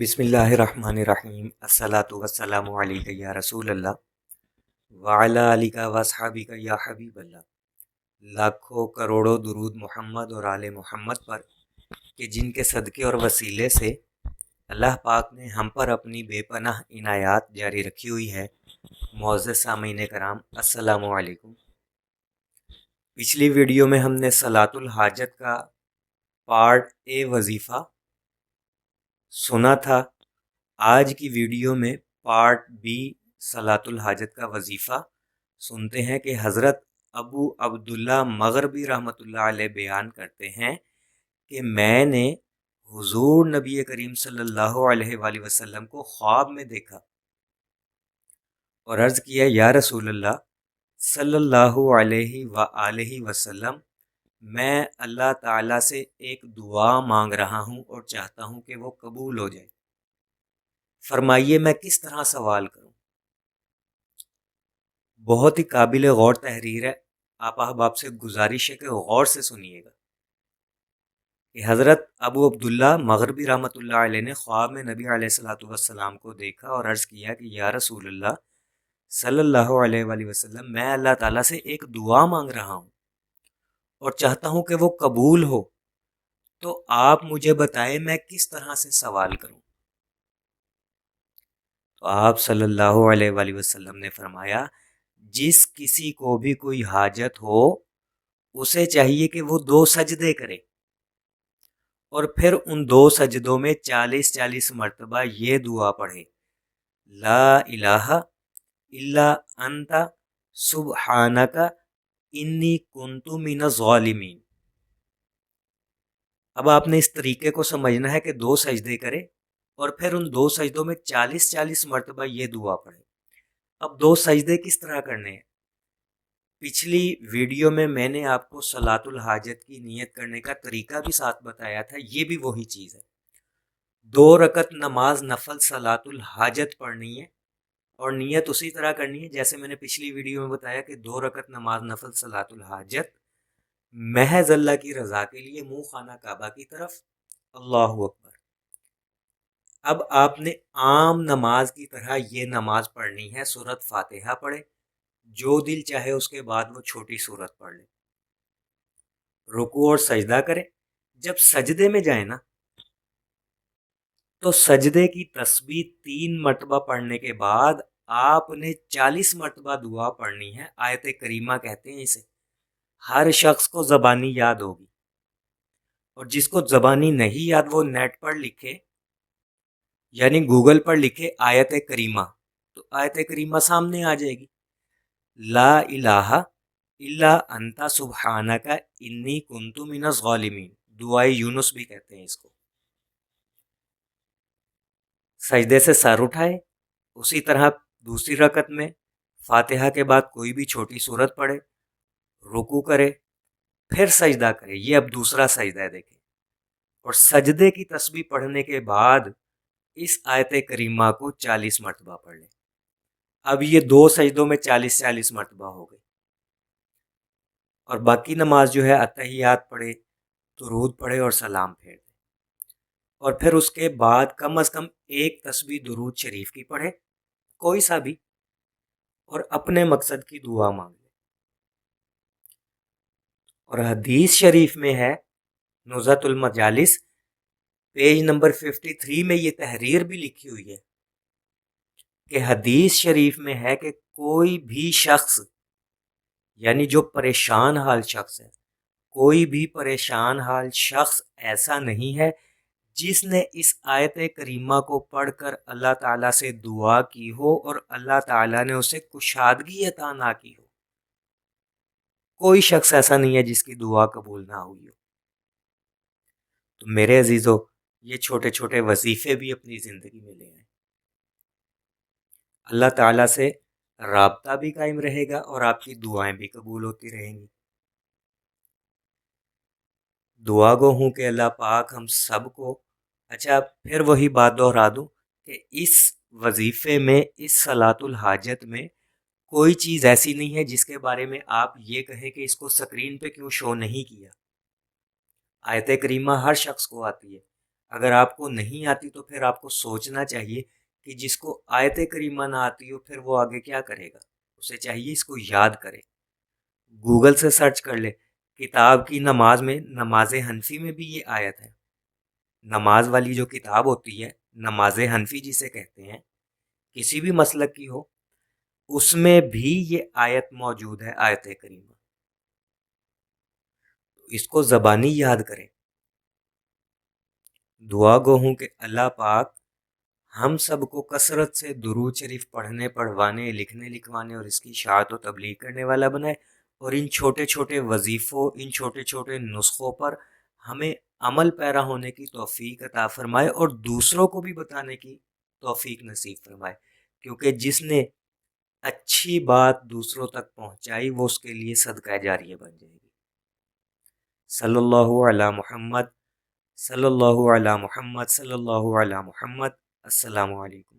بسم اللہ الرحمن الرحیم الصلاۃ والسلام علیک یا رسول اللہ وعلی آلک واصحابک یا حبیب اللہ۔ لاکھوں کروڑوں درود محمد اور آل محمد پر کہ جن کے صدقے اور وسیلے سے اللہ پاک نے ہم پر اپنی بے پناہ عنایات جاری رکھی ہوئی ہے۔ معزز سامعین کرام، السلام علیکم۔ پچھلی ویڈیو میں ہم نے صلاۃ الحاجت کا پارٹ اے وظیفہ سنا تھا۔ آج کی ویڈیو میں پارٹ بی صلاۃ الحاجت کا وظیفہ سنتے ہیں کہ حضرت ابو عبداللہ مغربی رحمۃ اللہ علیہ بیان کرتے ہیں کہ میں نے حضور نبی کریم صلی اللہ علیہ وآلہ وسلم کو خواب میں دیکھا اور عرض کیا، یا رسول اللہ صلی اللہ علیہ وآلہ وسلم، میں اللہ تعالیٰ سے ایک دعا مانگ رہا ہوں اور چاہتا ہوں کہ وہ قبول ہو جائے، فرمائیے میں کس طرح سوال کروں؟ بہت ہی قابل غور تحریر ہے۔ آپ احباب سے گزارش ہے کہ غور سے سنیے گا کہ حضرت ابو عبداللہ مغربی رحمۃ اللہ علیہ نے خواب میں نبی علیہ الصلوۃ والسلام کو دیکھا اور عرض کیا کہ یا رسول اللہ صلی اللہ علیہ وآلہ وسلم، میں اللہ تعالیٰ سے ایک دعا مانگ رہا ہوں اور چاہتا ہوں کہ وہ قبول ہو، تو آپ مجھے بتائیں میں کس طرح سے سوال کروں؟ تو آپ صلی اللہ علیہ وآلہ وسلم نے فرمایا، جس کسی کو بھی کوئی حاجت ہو اسے چاہیے کہ وہ 2 سجدے کرے اور پھر ان 2 سجدوں میں 40 مرتبہ یہ دعا پڑھے، لا الہ الا انت سبحانک انی کنت من الظالمین۔ اب آپ نے اس طریقے کو سمجھنا ہے کہ 2 سجدے کرے اور پھر ان 2 سجدوں میں 40 مرتبہ یہ دعا پڑھے۔ اب 2 سجدے کس طرح کرنے ہیں؟ پچھلی ویڈیو میں نے آپ کو صلاۃ الحاجت کی نیت کرنے کا طریقہ بھی ساتھ بتایا تھا، یہ بھی وہی چیز ہے۔ 2 رکعت نماز نفل صلاۃ الحاجت پڑھنی ہے اور نیت اسی طرح کرنی ہے جیسے میں نے پچھلی ویڈیو میں بتایا کہ 2 رکعت نماز نفل صلاۃ الحاجت محض اللہ کی رضا کے لیے، منہ خانہ کعبہ کی طرف، اللہ اکبر۔ اب آپ نے عام نماز کی طرح یہ نماز پڑھنی ہے، سورۃ فاتحہ پڑھے، جو دل چاہے اس کے بعد وہ چھوٹی سورت پڑھ لے، رکوع اور سجدہ کرے۔ جب سجدے میں جائیں نا تو سجدے کی تسبیح 3 مرتبہ پڑھنے کے بعد آپ نے 40 مرتبہ دعا پڑھنی ہے، آیت کریمہ کہتے ہیں اسے۔ ہر شخص کو زبانی یاد ہوگی اور جس کو زبانی نہیں یاد وہ نیٹ پر لکھے، یعنی گوگل پر لکھے آیت کریمہ، تو آیت کریمہ سامنے آ جائے گی، لا الہ الا انت سبحانک انی کنت من الظالمین، دعائے یونس بھی کہتے ہیں اس کو۔ سجدے سے سر اٹھائے، اسی طرح دوسری رکعت میں فاتحہ کے بعد کوئی بھی چھوٹی سورت پڑھے، رکوع کرے، پھر سجدہ کرے، یہ اب دوسرا سجدہ ہے دیکھیں، اور سجدے کی تسبیح پڑھنے کے بعد اس آیت کریمہ کو 40 مرتبہ پڑھ لیں۔ اب یہ 2 سجدوں میں 40 مرتبہ ہو گئے، اور باقی نماز جو ہے اتحیات پڑھے، درود پڑھے اور سلام پھیر دے، اور پھر اس کے بعد کم از کم ایک تسبیح درود شریف کی پڑھے، کوئی سا بھی، اور اپنے مقصد کی دعا مانگ لے۔ اور حدیث شریف میں ہے، نزہۃ المجالس پیج نمبر 53 میں یہ تحریر بھی لکھی ہوئی ہے کہ حدیث شریف میں ہے کہ کوئی بھی شخص، یعنی جو پریشان حال شخص ہے، کوئی بھی پریشان حال شخص ایسا نہیں ہے جس نے اس آیت کریمہ کو پڑھ کر اللہ تعالیٰ سے دعا کی ہو اور اللہ تعالیٰ نے اسے کشادگی عطا نہ کی ہو۔ کوئی شخص ایسا نہیں ہے جس کی دعا قبول نہ ہوئی ہو۔ تو میرے عزیزو، یہ چھوٹے چھوٹے وظیفے بھی اپنی زندگی میں لے آئیں، اللہ تعالیٰ سے رابطہ بھی قائم رہے گا اور آپ کی دعائیں بھی قبول ہوتی رہیں گی۔ دعا گو ہوں کہ اللہ پاک ہم سب کو، اچھا پھر وہی بات دہرا دوں کہ اس وظیفے میں، اس صلاۃ الحاجت میں کوئی چیز ایسی نہیں ہے جس کے بارے میں آپ یہ کہیں کہ اس کو سکرین پہ کیوں شو نہیں کیا۔ آیت کریمہ ہر شخص کو آتی ہے، اگر آپ کو نہیں آتی تو پھر آپ کو سوچنا چاہیے کہ جس کو آیت کریمہ نہ آتی ہو پھر وہ آگے کیا کرے گا، اسے چاہیے اس کو یاد کرے، گوگل سے سرچ کر لے کتاب کی نماز میں، نماز حنفی میں بھی یہ آیت ہے، نماز والی جو کتاب ہوتی ہے نماز حنفی جسے کہتے ہیں، کسی بھی مسلک کی ہو، اس میں بھی یہ آیت موجود ہے، آیت کریمہ، اس کو زبانی یاد کریں۔ دعا گو ہوں کہ اللہ پاک ہم سب کو کثرت سے درود شریف پڑھنے، پڑھوانے، لکھنے، لکھوانے اور اس کی اشاعت و تبلیغ کرنے والا بنائے، اور ان چھوٹے چھوٹے وظیفوں، ان چھوٹے چھوٹے نسخوں پر ہمیں عمل پیرا ہونے کی توفیق عطا فرمائے، اور دوسروں کو بھی بتانے کی توفیق نصیب فرمائے، کیونکہ جس نے اچھی بات دوسروں تک پہنچائی وہ اس کے لیے صدقہ جاریہ بن جائے گی۔ صلی اللہ علی محمد، صلی اللہ علی محمد، صلی اللہ علی محمد۔ السلام علیکم۔